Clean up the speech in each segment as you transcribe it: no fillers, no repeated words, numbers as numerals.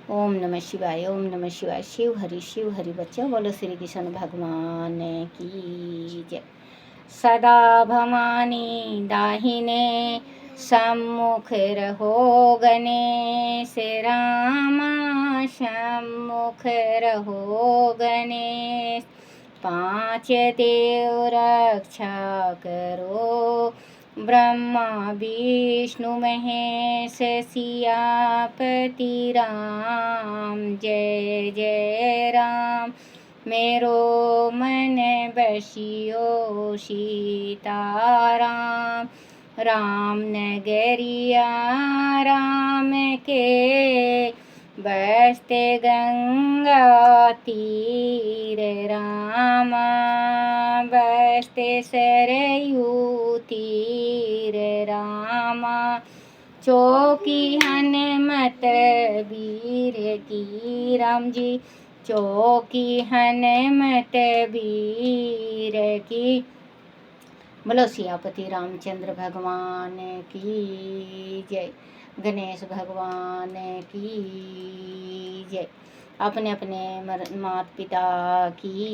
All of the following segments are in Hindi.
ओम नमः शिवाय, ओम नमः शिवाय। शिव हरि बच्चों, बोलो श्री कृष्ण भगवान की जय। सदा भवानी दाहिने सम्मुख रहो गणेश रामा, सम्मुख रहो गणेश। पांच देव रक्षा करो, ब्रह्मा विष्णु महेश सियापति राम। जय जय राम, मेरो मन बसियो सीताराम। राम नगरिया राम के, बसते गंगा तीर रामा, बसते सरयू तीर रामा। चौकी हनुमत वीर की राम जी, चौकी हनुमत वीर की। बोलो सियापति रामचंद्र भगवान की जय, गणेश भगवान की जय। अपने अपने माता पिता की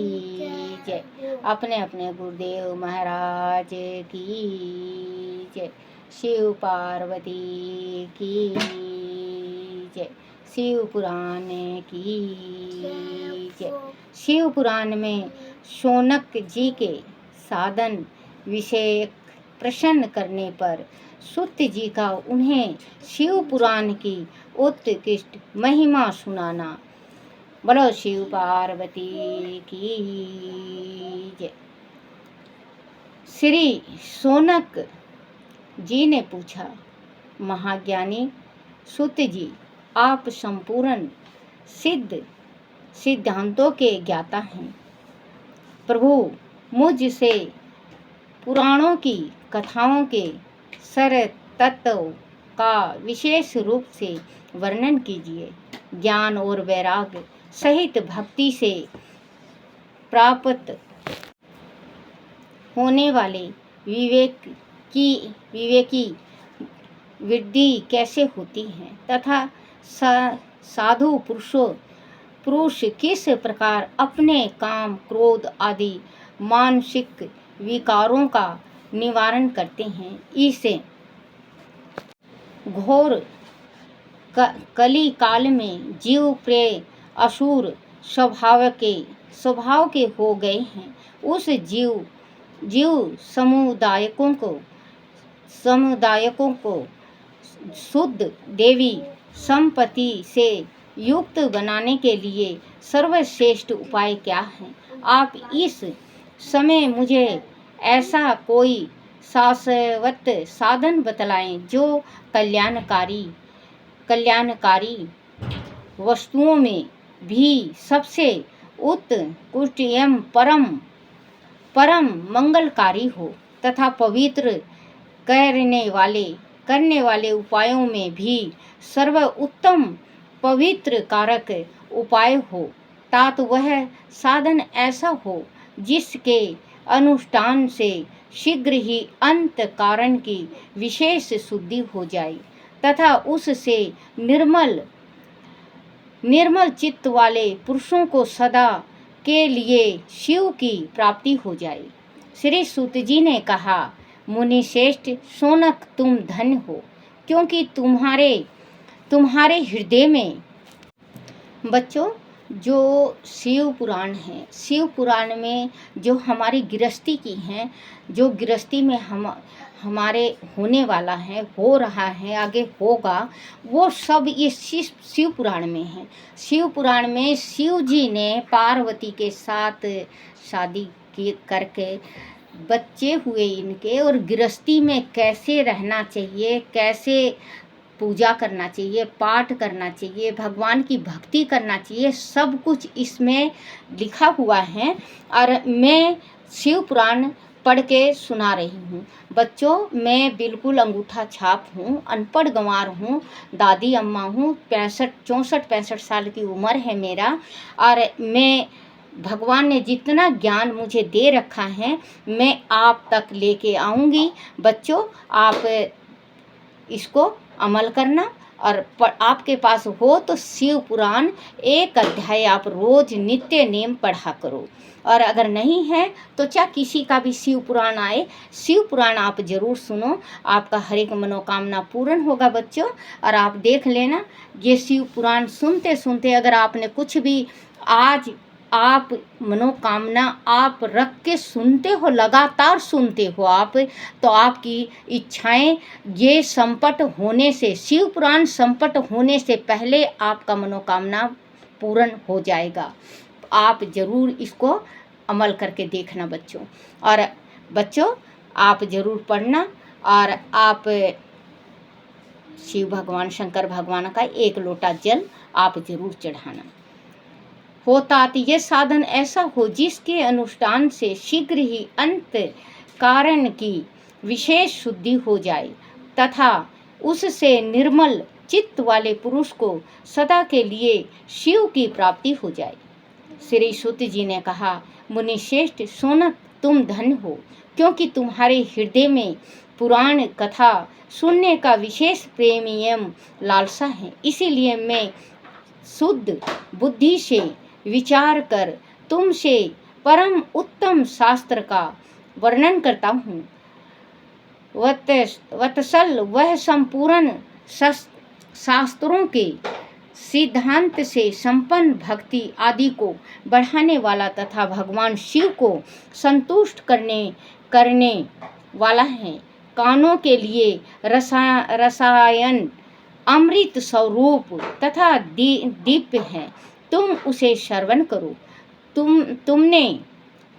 जय, अपने अपने गुरुदेव महाराज की जय। शिव पार्वती की जय, शिव पुराण की जय। शिव पुराण में शौनक जी के साधन विषय प्रश्न करने पर सूत जी का उन्हें शिव पुराण की उत्कृष्ट महिमा सुनाना। बोलो शिव पार्वती की जय। श्री शौनक जी ने पूछा, महाज्ञानी सूत जी, आप संपूर्ण सिद्ध सिद्धांतों के ज्ञाता हैं। प्रभु, मुझसे पुराणों की कथाओं के सर तत्व का विशेष रूप से वर्णन कीजिए। ज्ञान और वैराग्य सहित भक्ति से प्राप्त होने वाले विवेकी वृद्धि कैसे होती है, तथा साधु पुरुष किस प्रकार अपने काम, क्रोध आदि मानसिक विकारों का निवारण करते हैं। इसे घोर कली काल में जीव प्रेय असुर स्वभाव के हो गए हैं। उस जीव समुदायकों को शुद्ध देवी संपत्ति से युक्त बनाने के लिए सर्वश्रेष्ठ उपाय क्या है? आप इस समय मुझे ऐसा कोई शाश्वत साधन बतलाएं जो कल्याणकारी वस्तुओं में भी सबसे उत्कृष्ट एवं परम मंगलकारी हो, तथा पवित्र करने वाले उपायों में भी सर्वोत्तम पवित्र कारक उपाय हो, तात वह साधन ऐसा हो जिसके अनुष्ठान से शीघ्र ही अंत कारण की विशेष शुद्धि हो जाए, तथा उससे निर्मल चित्त वाले पुरुषों को सदा के लिए शिव की प्राप्ति हो जाए। श्री सूत जी ने कहा, मुनि श्रेष्ठ शौनक, तुम धन्य हो, क्योंकि तुम्हारे हृदय में बच्चों जो शिव पुराण है, शिव पुराण में जो हमारी गृहस्थी की हैं, जो गृहस्थी में हमारे होने वाला है, हो रहा है, आगे होगा, वो सब ये शिव पुराण में है। शिव पुराण में शिव जी ने पार्वती के साथ शादी करके बच्चे हुए इनके, और गृहस्थी में कैसे रहना चाहिए, कैसे पूजा करना चाहिए, पाठ करना चाहिए, भगवान की भक्ति करना चाहिए, सब कुछ इसमें लिखा हुआ है। और मैं शिव पुराण पढ़ के सुना रही हूँ बच्चों। मैं बिल्कुल अंगूठा छाप हूँ, अनपढ़ गंवार हूँ, दादी अम्मा हूँ, 64-65 साल की उम्र है मेरा, और मैं भगवान ने जितना ज्ञान मुझे दे रखा है मैं आप तक लेके आऊँगी। बच्चों, आप इसको अमल करना, और आपके पास हो तो शिव पुराण 1 अध्याय आप रोज नित्य नेम पढ़ा करो। और अगर नहीं है तो चाहे किसी का भी शिव पुराण आए, शिव पुराण आप जरूर सुनो, आपका हर एक मनोकामना पूर्ण होगा बच्चों। और आप देख लेना, ये शिव पुराण सुनते सुनते अगर आपने कुछ भी आज आप मनोकामना आप रख के सुनते हो, लगातार सुनते हो आप, तो आपकी इच्छाएं ये संपट होने से, शिव पुराण संपट होने से पहले आपका मनोकामना पूर्ण हो जाएगा। आप ज़रूर इसको अमल करके देखना बच्चों। और बच्चों आप ज़रूर पढ़ना, और आप शिव भगवान शंकर भगवान का 1 लोटा जल आप ज़रूर चढ़ाना। होता तो ये साधन ऐसा हो जिसके अनुष्ठान से शीघ्र ही अंत कारण की विशेष शुद्धि हो जाए तथा उससे निर्मल चित्त वाले पुरुष को सदा के लिए शिव की प्राप्ति हो जाए। श्री सूत जी ने कहा, मुनि श्रेष्ठ सोनक तुम धन्य हो, क्योंकि तुम्हारे हृदय में पुराण कथा सुनने का विशेष प्रेम एवं लालसा है। इसीलिए मैं शुद्ध बुद्धि से विचार कर तुमसे परम उत्तम शास्त्र का वर्णन करता हूँ। वत्सल वह संपूर्ण शास्त्रों के सिद्धांत से संपन्न भक्ति आदि को बढ़ाने वाला तथा भगवान शिव को संतुष्ट करने वाला है। कानों के लिए रसायन अमृत स्वरूप तथा दिव्य है, तुम उसे श्रवण करो। तुमने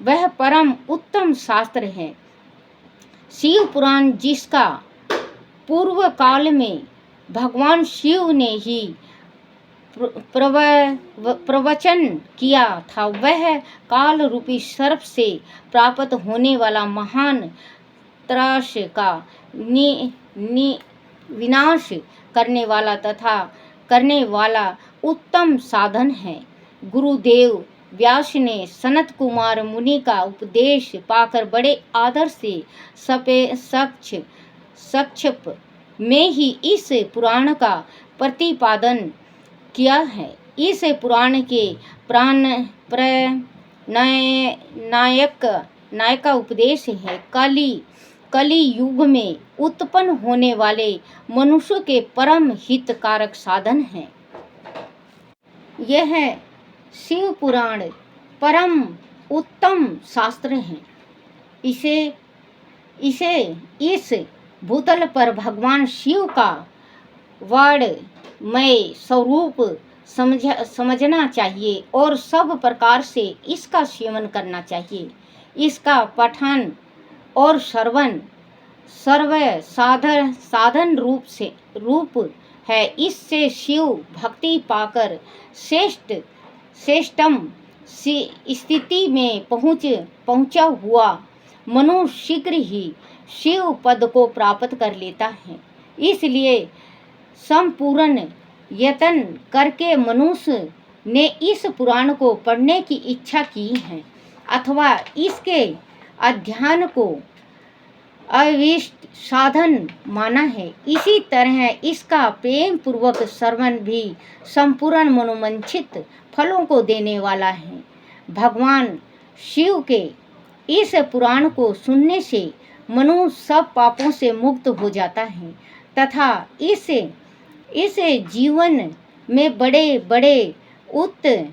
वह परम उत्तम शास्त्र है शिव पुराण, जिसका पूर्व काल में भगवान शिव ने ही प्रवचन किया था। वह काल रूपी सर्प से प्राप्त होने वाला महान त्रास का विनाश करने वाला उत्तम साधन है। गुरुदेव व्यास ने सनत कुमार मुनि का उपदेश पाकर बड़े आदर से संक्षेप में ही इस पुराण का प्रतिपादन किया है। इस पुराण के नायक उपदेश है कली युग में उत्पन्न होने वाले मनुष्य के परम हितकारक साधन है। यह शिव पुराण परम उत्तम शास्त्र है। इसे इस भूतल पर भगवान शिव का वर्णमय स्वरूप समझना चाहिए और सब प्रकार से इसका सेवन करना चाहिए। इसका पठन और श्रवण सर्व साधन रूप है। इससे शिव भक्ति पाकर श्रेष्ठतम स्थिति में पहुंचा हुआ मनुष्य शीघ्र ही शिव पद को प्राप्त कर लेता है। इसलिए संपूर्ण यत्न करके मनुष्य ने इस पुराण को पढ़ने की इच्छा की है अथवा इसके अध्ययन को अविष्ट साधन माना है। इसी तरह इसका प्रेम पूर्वक श्रवण भी संपूर्ण मनोवांछित फलों को देने वाला है। भगवान शिव के इस पुराण को सुनने से मनुष्य सब पापों से मुक्त हो जाता है तथा इस जीवन में बड़े बड़े उत्कृष्ट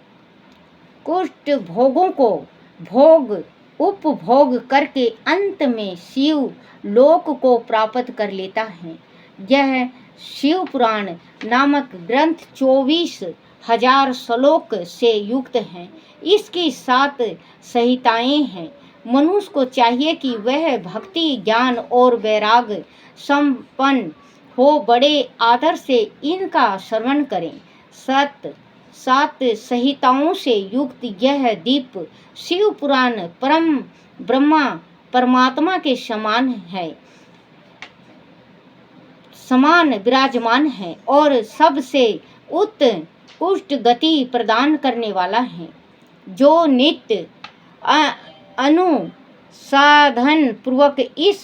भोगों को उपभोग करके अंत में शिव लोक को प्राप्त कर लेता है। यह शिव पुराण नामक ग्रंथ 24,000 श्लोक से युक्त है। इसकी 7 संहिताएं हैं। मनुष्य को चाहिए कि वह भक्ति ज्ञान और वैराग्य संपन्न हो बड़े आदर से इनका श्रवण करें। 7 संहिताओं से युक्त यह दीप शिव पुराण परम ब्रह्मा परमात्मा के समान विराजमान है और सबसे उत्कृष्ट गति प्रदान करने वाला है। जो नित्य अनुसाधन पूर्वक इस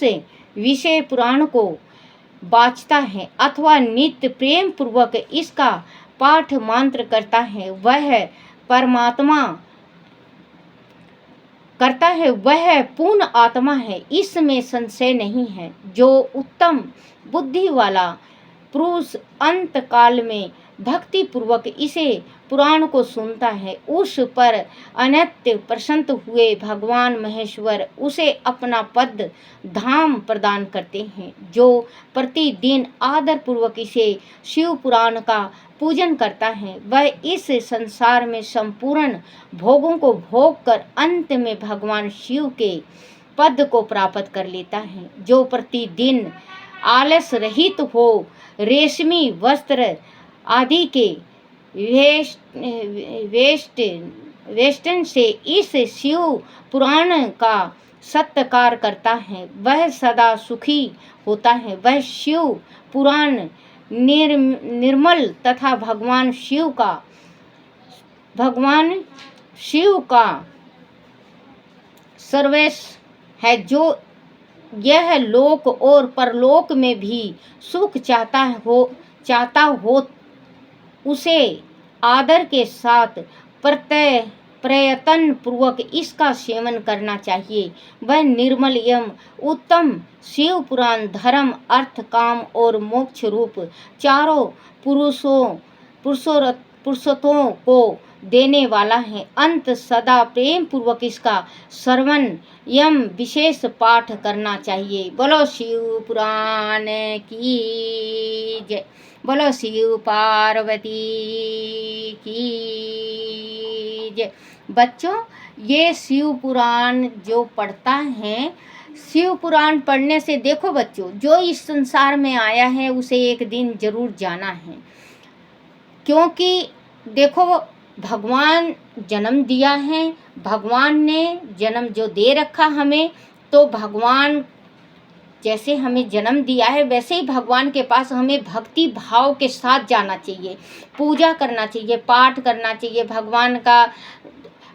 विषय पुराण को बाँचता है अथवा नित्य प्रेम पूर्वक इसका पाठ मंत्र करता है, वह पूर्ण आत्मा है, इसमें संशय नहीं है। जो उत्तम बुद्धि वाला पुरुष अंत काल में भक्ति पूर्वक इसे पुराण को सुनता है, उस पर अनंत प्रसन्न हुए भगवान महेश्वर उसे अपना पद धाम प्रदान करते हैं। जो प्रतिदिन आदर पूर्वक इसे शिव पुराण का पूजन करता है, वह इस संसार में संपूर्ण भोगों को भोग कर अंत में भगवान शिव के पद को प्राप्त कर लेता है। जो प्रतिदिन आलस रहित हो रेशमी वस्त्र आदि के वेष्टन से इस शिव पुराण का सत्कार करता है, वह सदा सुखी होता है। वह शिव पुराण निर्मल तथा भगवान शिव का सर्वस्व है। जो यह लोक और परलोक में भी सुख चाहता हो उसे आदर के साथ प्रयत्न पूर्वक इसका सेवन करना चाहिए। वह निर्मल एवं उत्तम शिव पुराण धर्म अर्थ काम और मोक्ष रूप चारों पुरुषों को देने वाला है। अंत सदा प्रेम पूर्वक इसका श्रवण एवं विशेष पाठ करना चाहिए। बोलो शिव पुराण की जय। बोलो शिव पार्वती की जय। बच्चों, ये शिव पुराण जो पढ़ता है, शिव पुराण पढ़ने से देखो बच्चों, जो इस संसार में आया है उसे एक दिन जरूर जाना है। क्योंकि देखो, भगवान जन्म दिया है, भगवान ने जन्म जो दे रखा हमें, तो भगवान जैसे हमें जन्म दिया है वैसे ही भगवान के पास हमें भक्ति भाव के साथ जाना चाहिए, पूजा करना चाहिए, पाठ करना चाहिए। भगवान का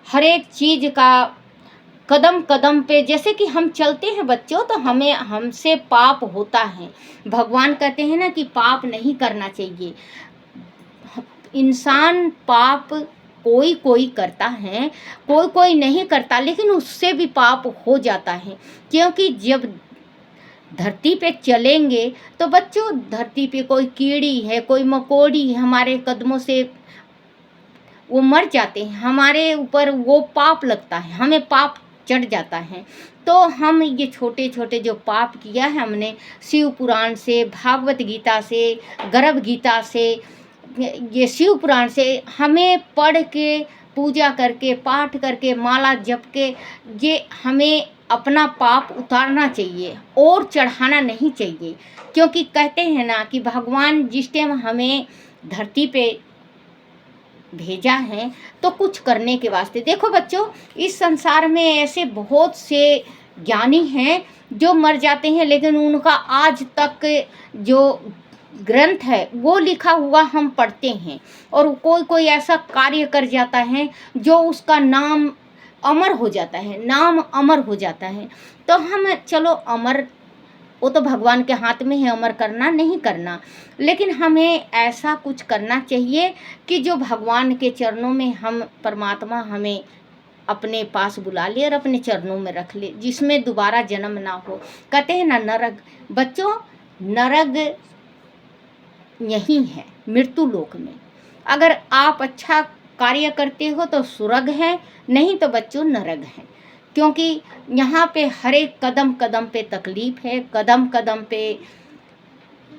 हर एक चीज़ का कदम कदम पे जैसे कि हम चलते हैं बच्चों, तो हमसे पाप होता है। भगवान कहते हैं ना कि पाप नहीं करना चाहिए। इंसान पाप कोई करता है, कोई नहीं करता, लेकिन उससे भी पाप हो जाता है। क्योंकि जब धरती पे चलेंगे तो बच्चों, धरती पे कोई कीड़ी है, कोई मकोड़ी है, हमारे कदमों से वो मर जाते हैं, हमारे ऊपर वो पाप लगता है, हमें पाप चढ़ जाता है। तो हम ये छोटे छोटे जो पाप किया है हमने, शिव पुराण से, भागवत गीता से, गर्भ गीता से, ये शिव पुराण से हमें पढ़ के, पूजा करके, पाठ करके, माला जप के, ये हमें अपना पाप उतारना चाहिए और चढ़ाना नहीं चाहिए। क्योंकि कहते हैं ना कि भगवान जिस टाइम हमें धरती पे भेजा है तो कुछ करने के वास्ते। देखो बच्चों, इस संसार में ऐसे बहुत से ज्ञानी हैं जो मर जाते हैं, लेकिन उनका आज तक जो ग्रंथ है वो लिखा हुआ हम पढ़ते हैं, और कोई ऐसा कार्य कर जाता है जो उसका नाम अमर हो जाता है, नाम अमर हो जाता है। तो हम चलो अमर, वो तो भगवान के हाथ में है अमर करना नहीं करना, लेकिन हमें ऐसा कुछ करना चाहिए कि जो भगवान के चरणों में हम, परमात्मा हमें अपने पास बुला ले और अपने चरणों में रख ले, जिसमें दोबारा जन्म ना हो। कहते हैं ना नरक, बच्चों नरक यही है मृत्यु लोक में। अगर आप अच्छा कार्य करते हो तो स्वर्ग है, नहीं तो बच्चों नरक है। क्योंकि यहाँ पे हर एक कदम कदम पे तकलीफ है, कदम कदम पे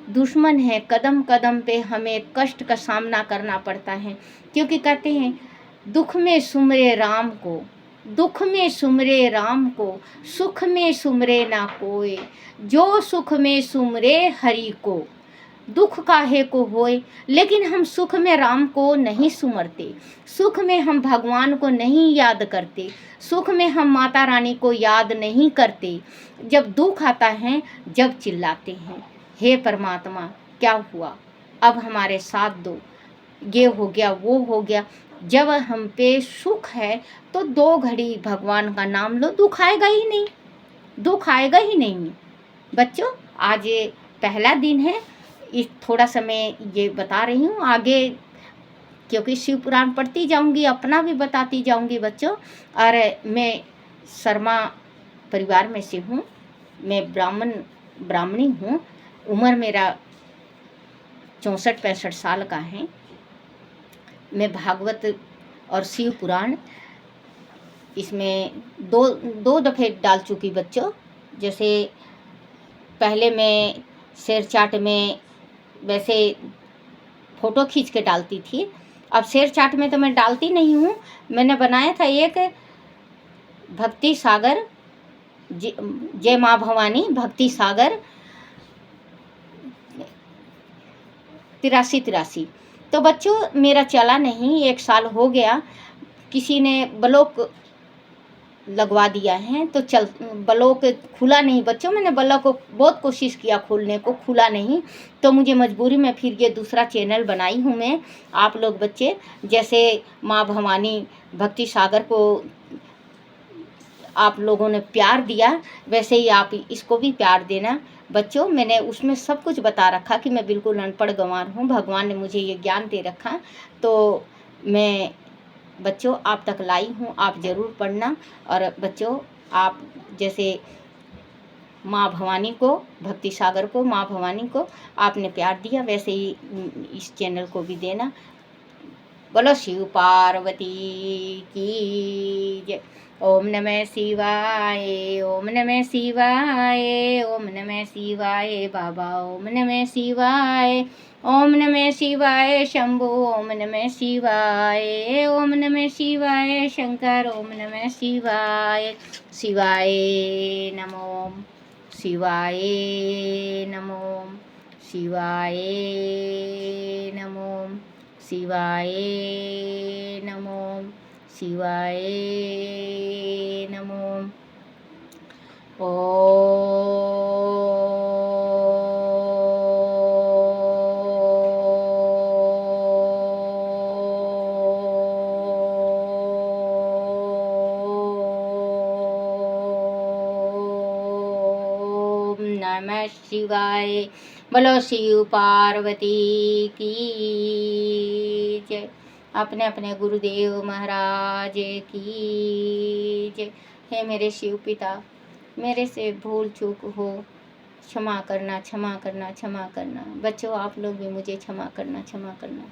दुश्मन है, कदम कदम पे हमें कष्ट का सामना करना पड़ता है। क्योंकि कहते हैं दुख में सुमरे राम को, दुख में सुमरे राम को, सुख में सुमरे ना कोई, जो सुख में सुमरे हरि को, दुख काहे को होए। लेकिन हम सुख में राम को नहीं सुमरते, सुख में हम भगवान को नहीं याद करते, सुख में हम माता रानी को याद नहीं करते। जब दुख आता है, जब चिल्लाते हैं, हे परमात्मा क्या हुआ, अब हमारे साथ दो, ये हो गया वो हो गया। जब हम पे सुख है तो 2 घड़ी भगवान का नाम लो, दुख आएगा ही नहीं, दुख आएगा ही नहीं। बच्चों, आज पहला दिन है, इस थोड़ा सा मैं ये बता रही हूँ। आगे क्योंकि शिव पुराण पढ़ती जाऊंगी, अपना भी बताती जाऊंगी बच्चों। और मैं शर्मा परिवार में से हूँ, मैं ब्राह्मणी हूँ। उम्र मेरा 64-65 साल का है। मैं भागवत और शिव पुराण इसमें दो दफ़े डाल चुकी बच्चों। जैसे पहले मैं शेर चाट में वैसे फ़ोटो खींच के डालती थी, अब शेर चाट में तो मैं डालती नहीं हूँ। मैंने बनाया था एक भक्ति सागर, जय माँ भवानी भक्ति सागर 83 तो बच्चों मेरा चला नहीं, 1 साल हो गया। किसी ने ब्लॉक लगवा दिया है तो ब्लॉक खुला नहीं बच्चों। मैंने ब्लॉक को बहुत कोशिश किया खोलने को, खुला नहीं, तो मुझे मजबूरी में फिर ये दूसरा चैनल बनाई हूँ मैं। आप लोग बच्चे जैसे माँ भवानी भक्ति सागर को आप लोगों ने प्यार दिया, वैसे ही आप इसको भी प्यार देना बच्चों। मैंने उसमें सब कुछ बता रखा कि मैं बिल्कुल अनपढ़ गंवार हूँ, भगवान ने मुझे ये ज्ञान दे रखा, तो मैं बच्चों आप तक लाई हूँ। आप ज़रूर पढ़ना। और बच्चों आप जैसे माँ भवानी को, भक्ति सागर को, माँ भवानी को आपने प्यार दिया, वैसे ही इस चैनल को भी देना। बोलो शिव पार्वती की जय। ओम नमः शिवाय, ओम नमः शिवाय, ओम नमः शिवाय बाबा, ओम नमः शिवाय, ओम नमः शिवाय शंभु, ओम नमः शिवाय, ओम नमः शिवाय शंकर, ओम नमः शिवाय। शिवाय नमो, शिवाय नमो, शिवाय नमो, शिवाय नमो, शिवाय नमो। ओम नमः शिवाय। बोलो शिव पार्वती की जय। अपने अपने गुरुदेव महाराज की जय। हे मेरे शिव पिता, मेरे से भूल चूक हो क्षमा करना, क्षमा करना, क्षमा करना। बच्चों आप लोग भी मुझे क्षमा करना, क्षमा करना।